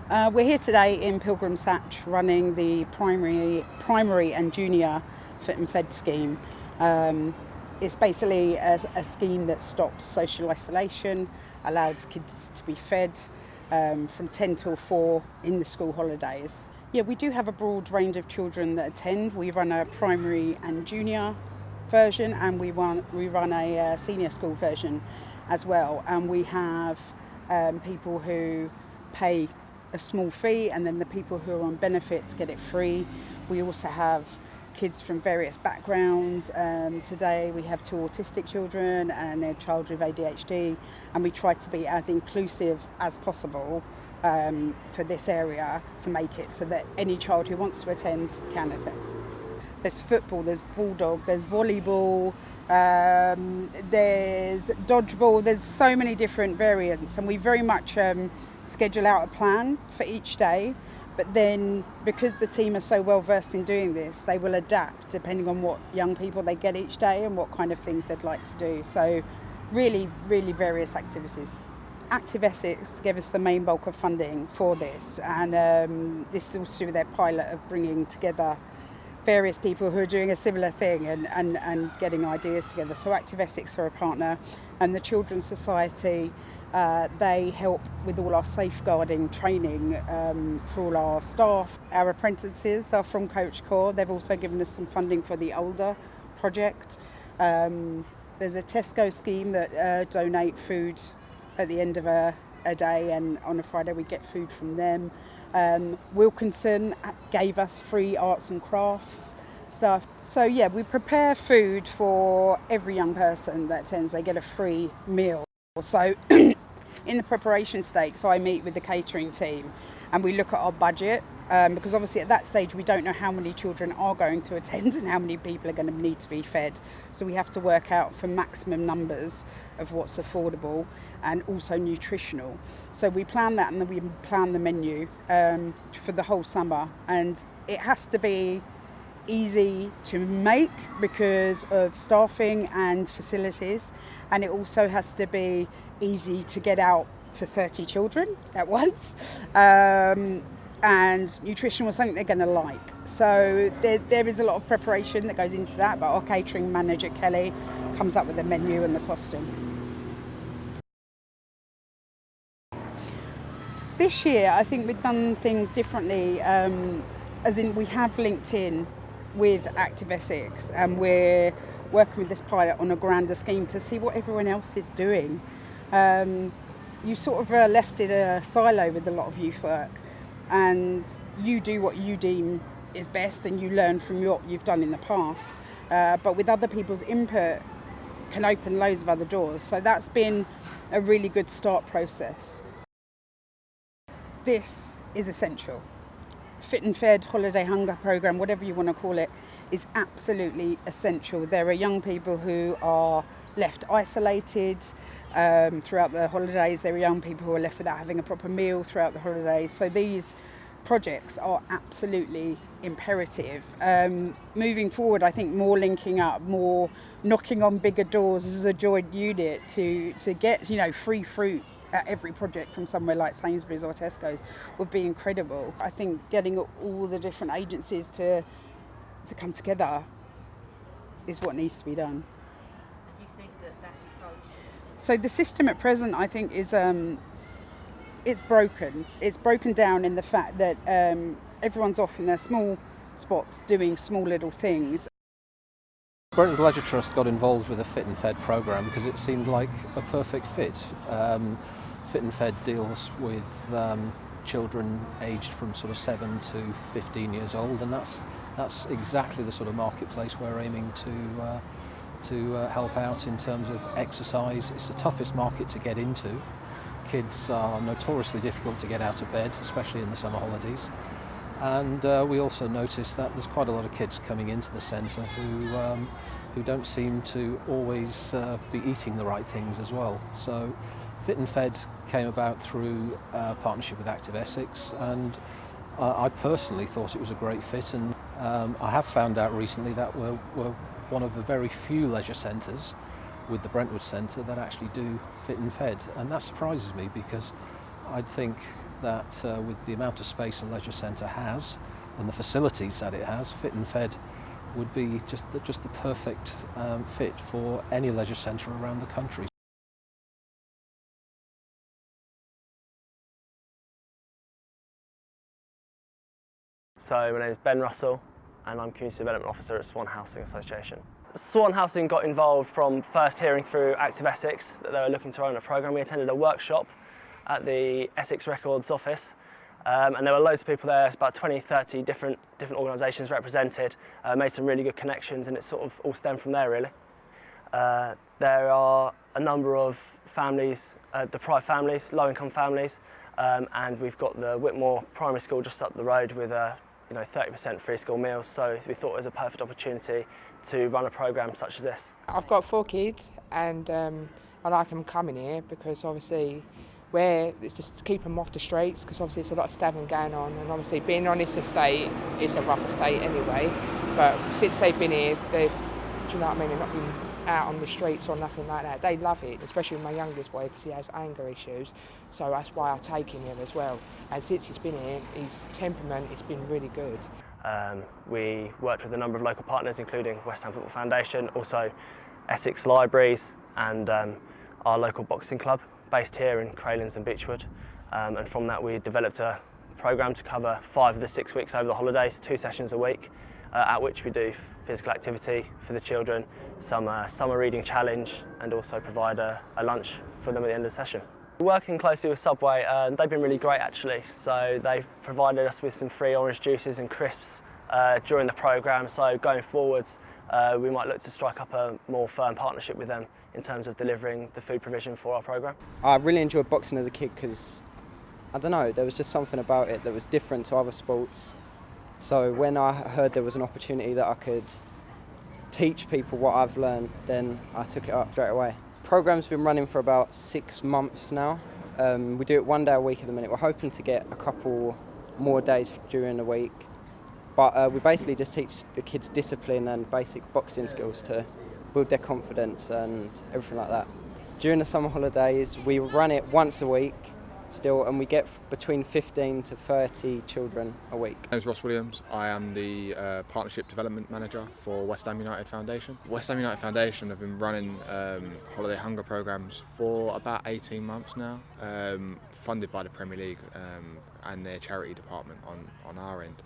We're here today in Pilgrim's Hatch running the primary and junior Fit and Fed scheme. It's basically a scheme that stops social isolation, allows kids to be fed from 10 till 4 in the school holidays. Yeah, we do have a broad range of children that attend. We run a primary and junior version, and we run a senior school version as well. And we have people who pay a small fee, and then the people who are on benefits get it free. We also have kids from various backgrounds. Today we have 2 autistic children and a child with ADHD, and we try to be as inclusive as possible for this area to make it so that any child who wants to attend can attend. There's football, there's bulldog, there's volleyball, there's dodgeball, there's so many different variants, and we very much schedule out a plan for each day. But then, because the team are so well versed in doing this, they will adapt depending on what young people they get each day and what kind of things they'd like to do. So really, really various activities. Active Essex gave us the main bulk of funding for this, and this is also their pilot of bringing together various people who are doing a similar thing and getting ideas together. So Active Essex are a partner, and the Children's Society, they help with all our safeguarding training for all our staff. Our apprentices are from Coach Corps. They've also given us some funding for the Older project. There's a Tesco scheme that donate food at the end of a day, and on a Friday we get food from them. Wilkinson gave us free arts and crafts stuff. So yeah, we prepare food for every young person that attends. They get a free meal. So in the preparation stage, so I meet with the catering team and we look at our budget, because obviously at that stage we don't know how many children are going to attend and how many people are going to need to be fed. So we have to work out for maximum numbers of what's affordable and also nutritional. So we plan that, and then we plan the menu for the whole summer, and it has to be easy to make because of staffing and facilities, and it also has to be easy to get out to 30 children at once, and nutrition was something they're going to like. So there is a lot of preparation that goes into that, but our catering manager Kelly comes up with the menu and the costing. This year I think we've done things differently, as in we have linked in with Active Essex, and we're working with this pilot on a grander scheme to see what everyone else is doing. You sort of left in a silo with a lot of youth work, and you do what you deem is best and you learn from what you've done in the past, but with other people's input can open loads of other doors. So that's been a really good start process. This is essential. Fit and Fed holiday hunger program, whatever you want to call it, is absolutely essential. There are young people who are left isolated throughout the holidays. There are young people who are left without having a proper meal throughout the holidays. So these projects are absolutely imperative. Moving forward, I think more linking up, more knocking on bigger doors as a joint unit to get, free fruit at every project from somewhere like Sainsbury's or Tesco's would be incredible. I think getting all the different agencies to come together is what needs to be done. Do you think that approach? So the system at present, I think, is it's broken. It's broken down in the fact that everyone's off in their small spots doing small little things. Brentwood Leisure Trust got involved with the Fit and Fed programme because it seemed like a perfect fit. Fit and Fed deals with children aged from sort of 7 to 15 years old, and that's exactly the sort of marketplace we're aiming to help out in terms of exercise. It's the toughest market to get into. Kids are notoriously difficult to get out of bed, especially in the summer holidays. And we also noticed that there's quite a lot of kids coming into the centre who don't seem to always be eating the right things as well. So Fit and Fed came about through a partnership with Active Essex, and I personally thought it was a great fit. And I have found out recently that we're one of the very few leisure centres with the Brentwood Centre that actually do Fit and Fed, and that surprises me because I'd think that with the amount of space a leisure centre has and the facilities that it has, Fit and Fed would be just the perfect fit for any leisure centre around the country. So my name is Ben Russell and I'm Community Development Officer at Swan Housing Association. Swan Housing got involved from first hearing through Active Essex that they were looking to run a programme. We attended a workshop at the Essex Records office and there were loads of people there, about 20-30 different organisations represented, made some really good connections, and it sort of all stemmed from there really. There are a number of families, deprived families, low-income families, and we've got the Whitmore Primary School just up the road with 30% free school meals, so we thought it was a perfect opportunity to run a programme such as this. I've got 4 kids and I like them coming here because obviously it's just to keep them off the streets, because obviously there's a lot of stabbing going on, and obviously being on this estate, it's a rough estate anyway, but since they've been here, do you know what I mean, they've not been out on the streets or nothing like that. They love it, especially my youngest boy, because he has anger issues, so that's why I take him here as well. And since he's been here, his temperament has been really good. We worked with a number of local partners, including West Ham Football Foundation, also Essex Libraries and our local boxing club based here in Craylands and Beechwood. And from that we developed a programme to cover 5 of the 6 weeks over the holidays, 2 sessions a week, at which we do physical activity for the children, some summer reading challenge, and also provide a lunch for them at the end of the session. Working closely with Subway, they've been really great actually. So they've provided us with some free orange juices and crisps during the programme. So going forwards, we might look to strike up a more firm partnership with them in terms of delivering the food provision for our programme. I really enjoyed boxing as a kid because, I don't know, there was just something about it that was different to other sports. So when I heard there was an opportunity that I could teach people what I've learned, then I took it up straight away. The programme's been running for about 6 months now. We do it 1 day a week at the minute. We're hoping to get a couple more days during the week. But we basically just teach the kids discipline and basic boxing skills to build their confidence and everything like that. During the summer holidays, we run it once a week still, and we get between 15 to 30 children a week. My name is Ross Williams. I am the Partnership Development Manager for West Ham United Foundation. West Ham United Foundation have been running holiday hunger programmes for about 18 months now, funded by the Premier League and their charity department on our end.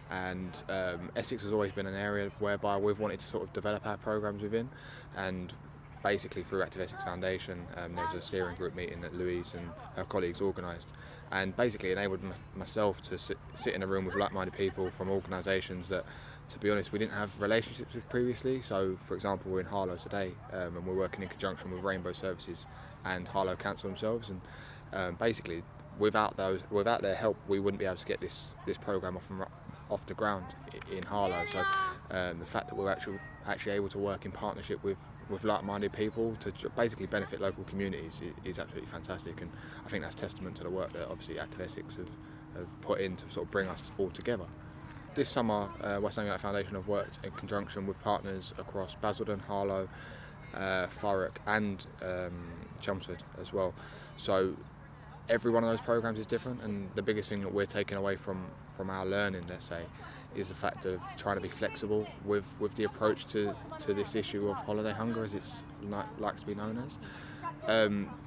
And Essex has always been an area whereby we've wanted to sort of develop our programmes within, and basically through Active Essex Foundation there was a steering group meeting that Louise and her colleagues organised, and basically enabled myself to sit in a room with like-minded people from organisations that, to be honest, we didn't have relationships with previously. So for example, we're in Harlow today and we're working in conjunction with Rainbow Services and Harlow Council themselves, and basically without their help we wouldn't be able to get this programme off the ground in Harlow. So the fact that we're actually able to work in partnership with like-minded people to basically benefit local communities is absolutely fantastic, and I think that's testament to the work that obviously Active Essex have put in to sort of bring us all together. This summer West Ham United Foundation have worked in conjunction with partners across Basildon, Harlow, Thurrock and Chelmsford as well. So every one of those programmes is different, and the biggest thing that we're taking away from our learning, let's say, is the fact of trying to be flexible with the approach to this issue of holiday hunger, as it's likes to be known as.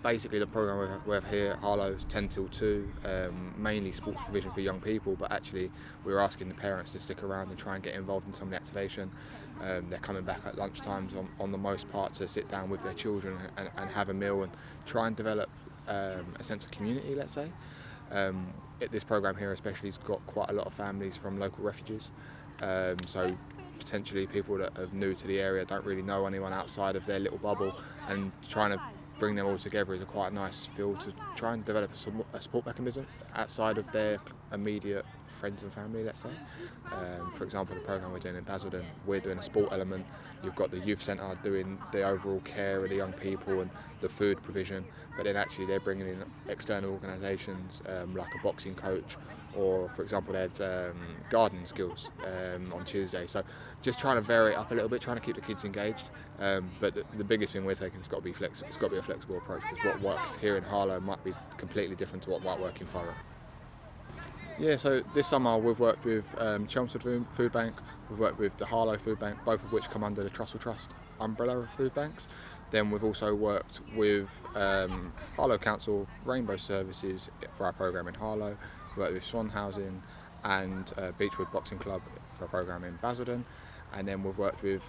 Basically the programme we have here at Harlow is 10 till 2, mainly sports provision for young people, but actually we're asking the parents to stick around and try and get involved in some of the activation. They're coming back at lunchtimes on the most part to sit down with their children and have a meal and try and develop a sense of community, let's say. This programme here especially has got quite a lot of families from local refugees, so potentially people that are new to the area don't really know anyone outside of their little bubble, and trying to bring them all together is a quite nice feel to try and develop a support mechanism outside of their immediate friends and family, let's say. For example, the programme we're doing in Basildon, we're doing a sport element. You've got the youth centre doing the overall care of the young people and the food provision, but then actually they're bringing in external organisations like a boxing coach, or for example they had gardening skills on Tuesday. So just trying to vary it up a little bit, trying to keep the kids engaged, but the biggest thing we're taking has got to be flexible. It's got to be a flexible approach, because what works here in Harlow might be completely different to what might work in Thurrock. Yeah, so this summer we've worked with Chelmsford Food Bank, we've worked with the Harlow Food Bank, both of which come under the Trussell Trust umbrella of food banks. Then we've also worked with Harlow Council Rainbow Services for our programme in Harlow, we worked with Swan Housing and Beechwood Boxing Club for a programme in Basildon. And then we've worked with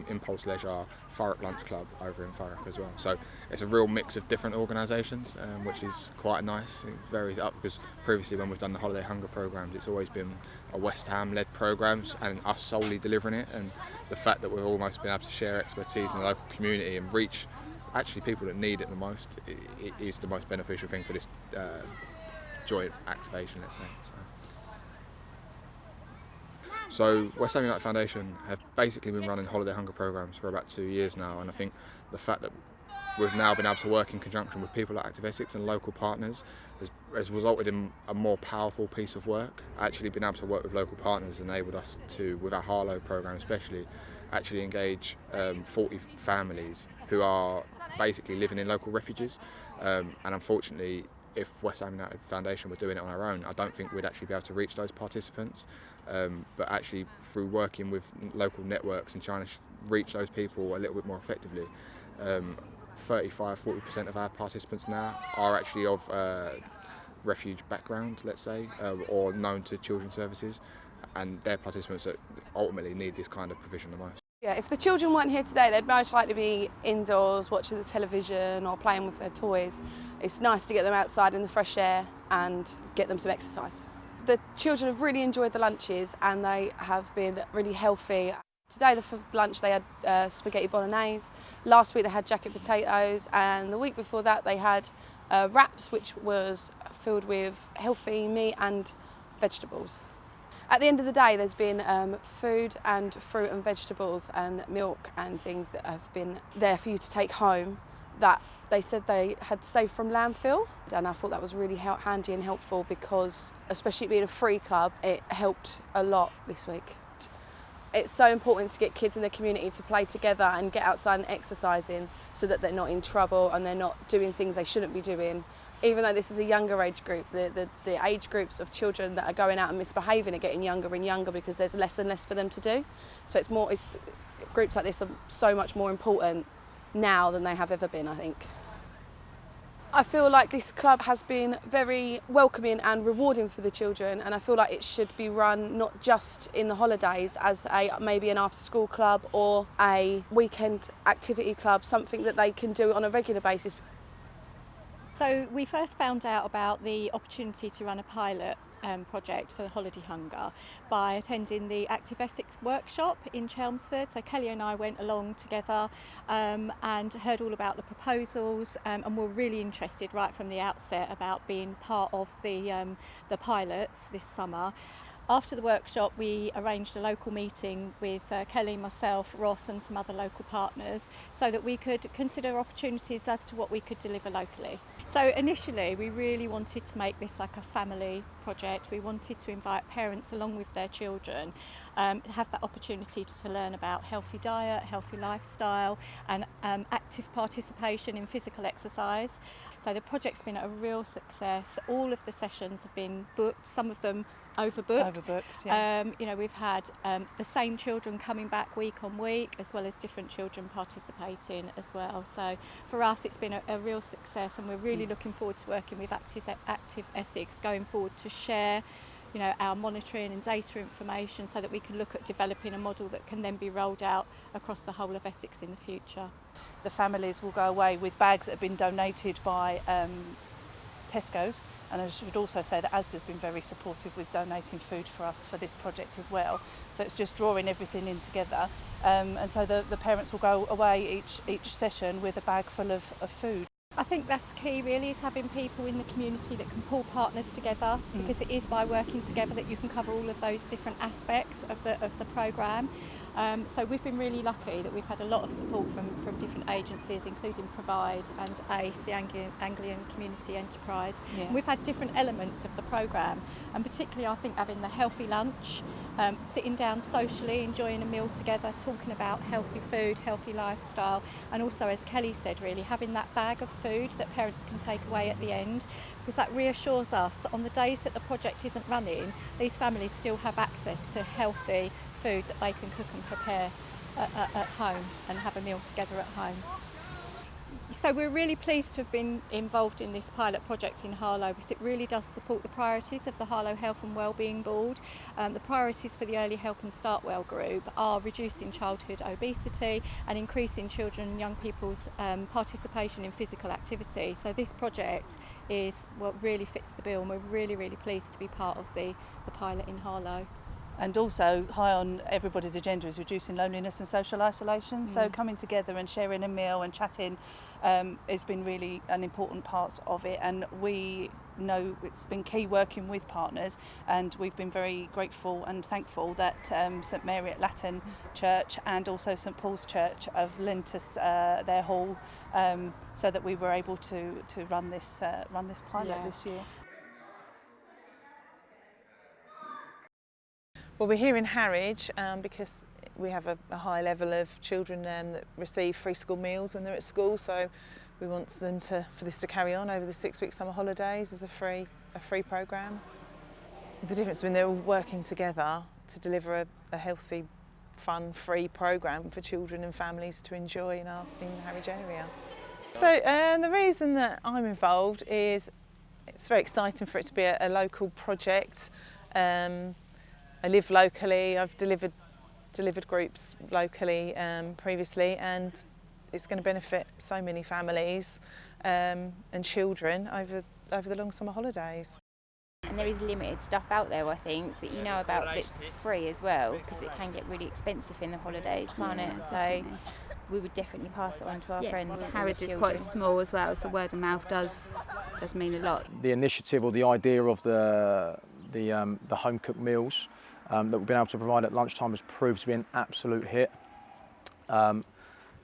Impulse Leisure, Thurrock Lunch Club over in Thurrock as well. So it's a real mix of different organisations, which is quite nice. It varies up because previously when we've done the Holiday Hunger programmes, it's always been a West Ham-led programmes and us solely delivering it. And the fact that we've almost been able to share expertise in the local community and reach actually people that need it the most, it is the most beneficial thing for this joint activation, let's say. So West Ham United Foundation have basically been running Holiday Hunger programmes for about 2 years now, and I think the fact that we've now been able to work in conjunction with people like Active Essex and local partners has resulted in a more powerful piece of work. Actually being able to work with local partners enabled us to, with our Harlow programme especially, actually engage 40 families who are basically living in local refuges, and unfortunately if West Ham United Foundation were doing it on our own, I don't think we'd actually be able to reach those participants. But actually through working with local networks and trying to reach those people a little bit more effectively, 35-40% of our participants now are actually of refuge background, let's say, or known to children's services, and they're participants that ultimately need this kind of provision the most. Yeah, if the children weren't here today, they'd most likely be indoors watching the television or playing with their toys. It's nice to get them outside in the fresh air and get them some exercise. The children have really enjoyed the lunches and they have been really healthy. Today for lunch they had spaghetti bolognese, last week they had jacket potatoes, and the week before that they had wraps which was filled with healthy meat and vegetables. At the end of the day, there's been food and fruit and vegetables and milk and things that have been there for you to take home that they said they had saved from landfill. And I thought that was really handy and helpful because, especially being a free club, it helped a lot this week. It's so important to get kids in the community to play together and get outside and exercising so that they're not in trouble and they're not doing things they shouldn't be doing. Even though this is a younger age group, the age groups of children that are going out and misbehaving are getting younger and younger because there's less and less for them to do. So groups like this are so much more important now than they have ever been, I think. I feel like this club has been very welcoming and rewarding for the children, and I feel like it should be run not just in the holidays as maybe an after-school club or a weekend activity club, something that they can do on a regular basis. So we first found out about the opportunity to run a pilot project for the Holiday Hunger by attending the Active Essex workshop in Chelmsford. So Kelly and I went along together and heard all about the proposals and were really interested right from the outset about being part of the pilots this summer. After the workshop, we arranged a local meeting with Kelly, myself, Ross and some other local partners so that we could consider opportunities as to what we could deliver locally. So initially we really wanted to make this like a family project. We wanted to invite parents along with their children, have that opportunity to learn about healthy diet, healthy lifestyle and active participation in physical exercise. So the project's been a real success. All of the sessions have been booked, some of them overbooked. Yeah. We've had the same children coming back week on week as well as different children participating as well. So for us it's been a real success and we're really looking forward to working with Active Essex going forward to share our monitoring and data information so that we can look at developing a model that can then be rolled out across the whole of Essex in the future. The families will go away with bags that have been donated by Tesco's, and I should also say that Asda's been very supportive with donating food for us for this project as well. So it's just drawing everything in together, and so the parents will go away each session with a bag full of food. I think that's key really, is having people in the community that can pull partners together because it is by working together that you can cover all of those different aspects of the programme. So we've been really lucky that we've had a lot of support from different agencies, including Provide and ACE, the Anglian Community Enterprise. Yeah. And we've had different elements of the programme, and particularly I think having the healthy lunch, sitting down socially, enjoying a meal together, talking about healthy food, healthy lifestyle, and also, as Kelly said, really having that bag of food that parents can take away at the end, because that reassures us that on the days that the project isn't running, these families still have access to healthy food that they can cook and prepare at home and have a meal together at home. So we're really pleased to have been involved in this pilot project in Harlow, because it really does support the priorities of the Harlow Health and Wellbeing Board. The priorities for the Early Help and Start Well group are reducing childhood obesity and increasing children and young people's participation in physical activity. So this project is what really fits the bill, and we're really, really pleased to be part of the pilot in Harlow. And also high on everybody's agenda is reducing loneliness and social isolation. So coming together and sharing a meal and chatting has been really an important part of it. And we know it's been key working with partners, and we've been very grateful and thankful that St Mary at Latin Church and also St Paul's Church have lent us their hall so that we were able to run this pilot this year. Well, we're here in Harwich because we have a high level of children that receive free school meals when they're at school, so we want them for this to carry on over the 6-week summer holidays as a free programme. The difference between they're all working together to deliver a healthy, fun, free programme for children and families to enjoy in the Harwich area. So the reason that I'm involved is it's very exciting for it to be a local project. I live locally, I've delivered groups locally previously, and it's going to benefit so many families and children over the long summer holidays. And there is limited stuff out there, I think, that you know about that's free as well, because it can get really expensive in the holidays, can't it? So we would definitely pass it on to our friends. Harwich is quite small as well, so word of mouth does mean a lot. The initiative or the idea of the home cooked meals that we've been able to provide at lunchtime has proved to be an absolute hit,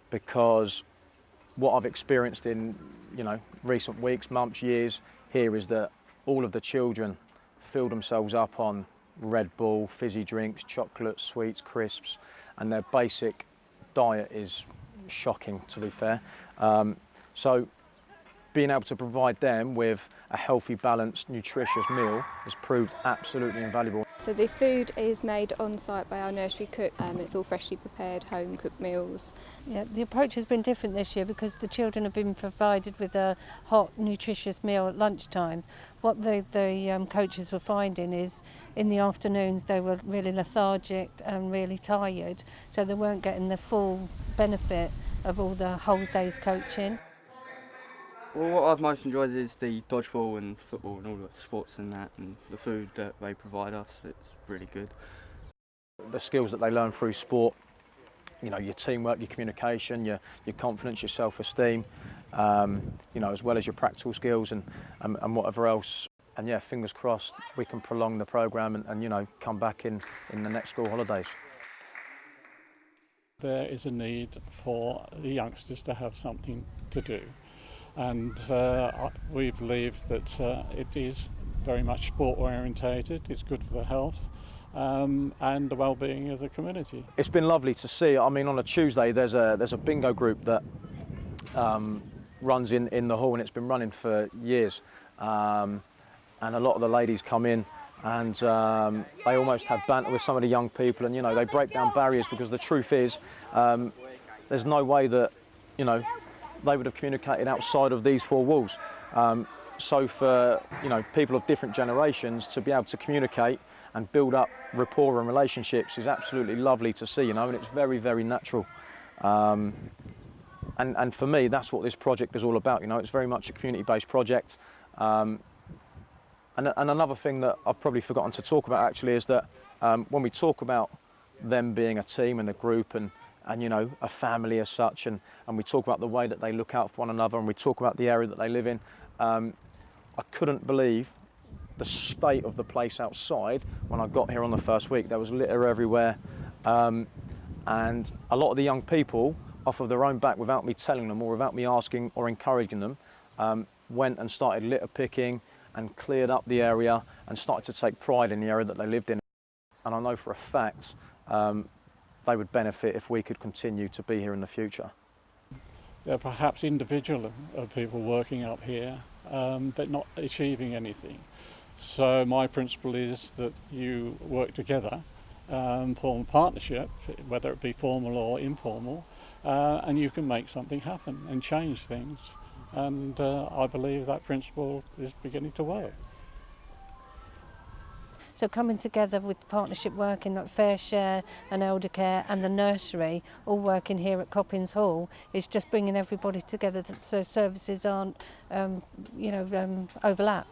because what I've experienced in recent weeks, months, years here is that all of the children fill themselves up on Red Bull, fizzy drinks, chocolate, sweets, crisps, and their basic diet is shocking, to be fair. So being able to provide them with a healthy, balanced, nutritious meal has proved absolutely invaluable. So the food is made on site by our nursery cook. It's all freshly prepared, home cooked meals. Yeah, the approach has been different this year because the children have been provided with a hot, nutritious meal at lunchtime. What the coaches were finding is in the afternoons they were really lethargic and really tired, so they weren't getting the full benefit of all the whole day's coaching. Well, what I've most enjoyed is the dodgeball and football and all the sports and that, and the food that they provide us. It's really good. The skills that they learn through sport, your teamwork, your communication, your confidence, your self-esteem, as well as your practical skills and whatever else. And yeah, fingers crossed we can prolong the programme and come back in the next school holidays. There is a need for the youngsters to have something to do. And we believe that it is very much sport orientated, it's good for the health and the well-being of the community. It's been lovely to see. I mean, on a Tuesday there's a bingo group that runs in the hall, and it's been running for years. And a lot of the ladies come in and they almost have banter with some of the young people, and they break down barriers, because the truth is there's no way that they would have communicated outside of these four walls. So for people of different generations to be able to communicate and build up rapport and relationships is absolutely lovely to see, and it's very, very natural. And for me, that's what this project is all about. It's very much a community-based project. And another thing that I've probably forgotten to talk about actually is that when we talk about them being a team and a group and a family as such, and we talk about the way that they look out for one another, and we talk about the area that they live in, I couldn't believe the state of the place outside when I got here on the first week. There was litter everywhere, and a lot of the young people, off of their own back, without me telling them or without me asking or encouraging them, went and started litter picking and cleared up the area and started to take pride in the area that they lived in. And I know for a fact they would benefit if we could continue to be here in the future. there are perhaps individual people working up here, but not achieving anything. So my principle is that you work together, form a partnership, whether it be formal or informal, and you can make something happen and change things. And I believe that principle is beginning to work. So coming together with partnership working like Fair Share and Elder Care and the nursery, all working here at Coppins Hall, is just bringing everybody together so services aren't, overlapped.